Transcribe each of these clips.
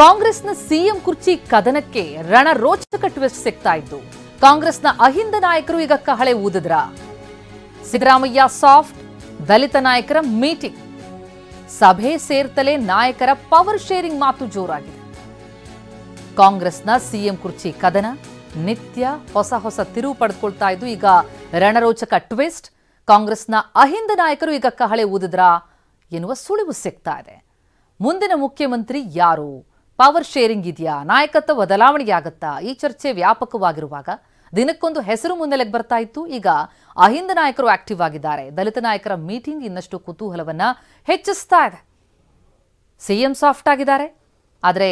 ಕಾಂಗ್ರೆಸ್ನ ಸಿಎಂ ಕುರ್ಚಿ ಕದನಕ್ಕೆ ರಣರೋಚಕ ಟ್ವಿಸ್ಟ್ ಸಿಗ್ತಾ ಇತ್ತು. ಕಾಂಗ್ರೆಸ್ನ ಅಹಿಂದ ನಾಯಕರು ಈಗ ಕಹಳೆ ಊದಿದ್ರ. ಸಿದ್ದರಾಮಯ್ಯ ಸಾಫ್ಟ್, ದಲಿತ ನಾಯಕರ ಮೀಟಿಂಗ್, ಸಭೆ ಸೇರ್ತಲೇ ನಾಯಕರ ಪವರ್ ಶೇರಿಂಗ್ ಮಾತು ಜೋರಾಗಿದೆ. ಕಾಂಗ್ರೆಸ್ನ ಸಿಎಂ ಕುರ್ಚಿ ಕದನ ನಿತ್ಯ ಹೊಸ ತಿರುವು ಪಡೆದುಕೊಳ್ತಾ ಇದ್ದು ಈಗ ರಣರೋಚಕ ಟ್ವಿಸ್ಟ್. ಕಾಂಗ್ರೆಸ್ನ ಅಹಿಂದ ನಾಯಕರು ಈಗ ಕಹಳೆ ಊದಿದ್ರ ಎನ್ನುವ ಸುಳಿವು ಸಿಗ್ತಾ ಇದೆ. ಮುಂದಿನ ಮುಖ್ಯಮಂತ್ರಿ ಯಾರು? ಪವರ್ ಶೇರಿಂಗ್ ಇದೆಯಾ? ನಾಯಕತ್ವ ಬದಲಾವಣೆಯಾಗತ್ತಾ? ಈ ಚರ್ಚೆ ವ್ಯಾಪಕವಾಗಿರುವಾಗ ದಿನಕ್ಕೊಂದು ಹೆಸರು ಮುನ್ನೆಲೆಗೆ ಬರ್ತಾ ಇತ್ತು. ಈಗ ಅಹಿಂದ ನಾಯಕರು ಆಕ್ಟಿವ್ ಆಗಿದ್ದಾರೆ. ದಲಿತ ನಾಯಕರ ಮೀಟಿಂಗ್ ಇನ್ನಷ್ಟು ಕುತೂಹಲವನ್ನ ಹೆಚ್ಚಿಸ್ತಾ ಇದೆ. ಸಿಎಂ ಸಾಫ್ಟ್ ಆಗಿದ್ದಾರೆ, ಆದರೆ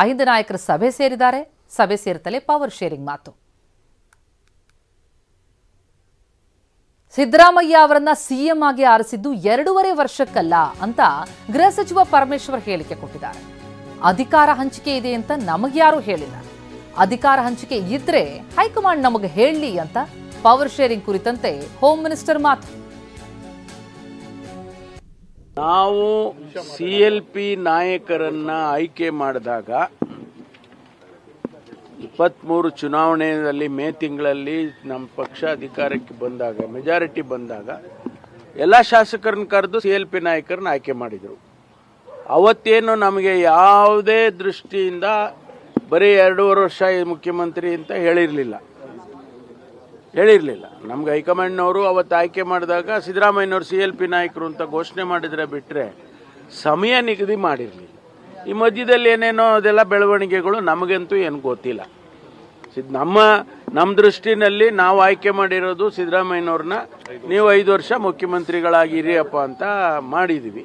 ಅಹಿಂದ ನಾಯಕರ ಸಭೆ ಸೇರಿದ್ದಾರೆ. ಸಭೆ ಸೇರ್ತಲೇ ಪವರ್ ಶೇರಿಂಗ್ ಮಾತು. ಸಿದ್ದರಾಮಯ್ಯ ಅವರನ್ನ ಸಿಎಂ ಆಗಿ ಆರಿಸಿದ್ದು 2.5 ವರ್ಷಕ್ಕಲ್ಲ ಅಂತ ಗೃಹ ಸಚಿವ ಪರಮೇಶ್ವರ್ ಹೇಳಿಕೆ ಕೊಟ್ಟಿದ್ದಾರೆ. ಅಧಿಕಾರ ಹಂಚಿಕೆ ಇದೆ ಅಂತ ನಮಗ್ಯಾರೂ ಹೇಳಿಲ್ಲ. ಅಧಿಕಾರ ಹಂಚಿಕೆ ಇದ್ರೆ ಹೈಕಮಾಂಡ್ ನಮಗೆ ಹೇಳಲಿ ಅಂತ ಪವರ್ ಶೇರಿಂಗ್ ಕುರಿತಂತೆ ಹೋಮ್ ಮಿನಿಸ್ಟರ್ ಮಾತು. ನಾವು ಸಿಎಲ್ಪಿ ನಾಯಕರನ್ನ ಆಯ್ಕೆ ಮಾಡಿದಾಗ 23 ಚುನಾವಣೆಯಲ್ಲಿ ಮೇ ತಿಂಗಳಲ್ಲಿ ನಮ್ಮ ಪಕ್ಷ ಅಧಿಕಾರಕ್ಕೆ ಬಂದಾಗ ಮೆಜಾರಿಟಿ ಬಂದಾಗ ಎಲ್ಲ ಶಾಸಕರನ್ನ ಕರೆದು ಸಿಎಲ್ಪಿ ನಾಯಕರನ್ನ ಆಯ್ಕೆ ಮಾಡಿದರು. ಅವತ್ತೇನು ನಮಗೆ ಯಾವುದೇ ದೃಷ್ಟಿಯಿಂದ ಬರೀ 2.5 ವರ್ಷ ಮುಖ್ಯಮಂತ್ರಿ ಅಂತ ಹೇಳಿರಲಿಲ್ಲ. ನಮ್ಗೆ ಹೈಕಮಾಂಡ್ನವರು ಅವತ್ತು ಆಯ್ಕೆ ಮಾಡಿದಾಗ ಸಿದ್ದರಾಮಯ್ಯನವರು ಸಿಎಲ್ಪಿ ನಾಯಕರು ಅಂತ ಘೋಷಣೆ ಮಾಡಿದ್ರೆ ಬಿಟ್ಟರೆ ಸಮಯ ನಿಗದಿ ಮಾಡಿರಲಿಲ್ಲ. ಈ ಮಧ್ಯದಲ್ಲಿ ಏನೇನೋ ಅದೆಲ್ಲ ಬೆಳವಣಿಗೆಗಳು ನಮಗಂತೂ ಏನು ಗೊತ್ತಿಲ್ಲ. ನಮ್ಮ ದೃಷ್ಟಿನಲ್ಲಿ ನಾವು ಆಯ್ಕೆ ಮಾಡಿರೋದು ಸಿದ್ದರಾಮಯ್ಯನವ್ರನ್ನ ನೀವು 5 ವರ್ಷ ಮುಖ್ಯಮಂತ್ರಿಗಳಾಗಿರಿಯಪ್ಪ ಅಂತ ಮಾಡಿದೀವಿ.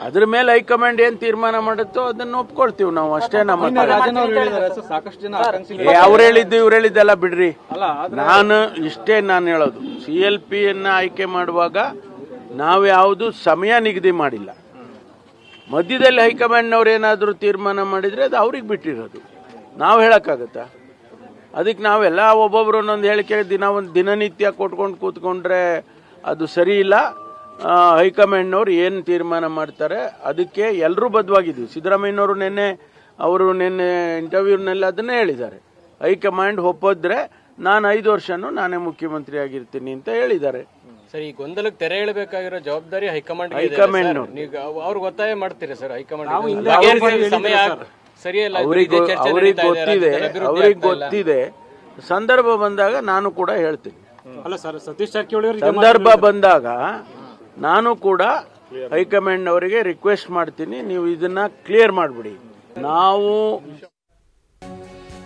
ಅದ್ರ ಮೇಲೆ ಹೈಕಮಾಂಡ್ ಏನ್ ತೀರ್ಮಾನ ಮಾಡುತ್ತೋ ಅದನ್ನ ಒಪ್ಕೊಳ್ತೀವಿ ನಾವು, ಅಷ್ಟೇ. ನಮ್ಮ ಅವ್ರು ಹೇಳಿದ್ದು ಇವ್ರು ಹೇಳಿದ್ದೆಲ್ಲ ಬಿಡ್ರಿ. ನಾನು ಹೇಳೋದು ಸಿಎಲ್ಪಿಯನ್ನ ಆಯ್ಕೆ ಮಾಡುವಾಗ ನಾವು ಯಾವುದು ಸಮಯ ನಿಗದಿ ಮಾಡಿಲ್ಲ. ಮಧ್ಯದಲ್ಲಿ ಹೈಕಮಾಂಡ್ನವ್ರು ಏನಾದರೂ ತೀರ್ಮಾನ ಮಾಡಿದ್ರೆ ಅದು ಅವ್ರಿಗೆ ಬಿಟ್ಟಿರೋದು, ನಾವು ಹೇಳಕ್ಕಾಗತ್ತಾ? ಅದಕ್ಕೆ ನಾವೆಲ್ಲ ಒಬ್ಬೊಬ್ರು ಒಂದೊಂದು ಹೇಳಿಕೆ ದಿನನಿತ್ಯ ಕೊಟ್ಕೊಂಡು ಕೂತ್ಕೊಂಡ್ರೆ ಅದು ಸರಿ ಇಲ್ಲ. ಹೈಕಮಾಂಡ್ನವ್ರು ಏನು ತೀರ್ಮಾನ ಮಾಡ್ತಾರೆ ಅದಕ್ಕೆ ಎಲ್ಲರೂ ಬದ್ಧವಾಗಿದ್ದೀವಿ. ಸಿದ್ದರಾಮಯ್ಯನವರು ನಿನ್ನೆ ಇಂಟರ್ವ್ಯೂನಲ್ಲಿ ಅದನ್ನೇ ಹೇಳಿದ್ದಾರೆ. ಹೈಕಮಾಂಡ್ ಒಪ್ಪಿದ್ರೆ ನಾನು 5 ವರ್ಷನೂ ನಾನೇ ಮುಖ್ಯಮಂತ್ರಿ ಆಗಿರ್ತೀನಿ ಅಂತ ಹೇಳಿದ್ದಾರೆ. ಸರ್, ಈ ಗೊಂದಲಕ್ಕೆ ತೆರೆ ಎಳಬೇಕಾಗಿರೋ ಜವಾಬ್ದಾರಿ ಹೈಕಮಾಂಡ್. ಅವ್ರಿಗೆ ಒತ್ತಾಯ ಮಾಡ್ತೀರಾ ಸರ್? ಹೈಕಮಾಂಡ್ ಸಮಯ ಸರಿಯಲ್ಲ, ಅವ್ರಿಗೆ ಗೊತ್ತಿದೆ. ಸಂದರ್ಭ ಬಂದಾಗ ನಾನು ಕೂಡ ಹೇಳ್ತೀನಿ. ಅಲ್ಲ ಸರ್, ಸತೀಶ್ ಜಾರಕಿಹೊಳಿ ಸಂದರ್ಭ ಬಂದಾಗ ನಾನು ಕೂಡ ಹೈಕಮಾಂಡ್ ಅವರಿಗೆ ರಿಕ್ವೆಸ್ಟ್ ಮಾಡ್ತೀನಿ, ನೀವು ಇದನ್ನ ಕ್ಲಿಯರ್ ಮಾಡ್ಬಿಡಿ. ನಾವು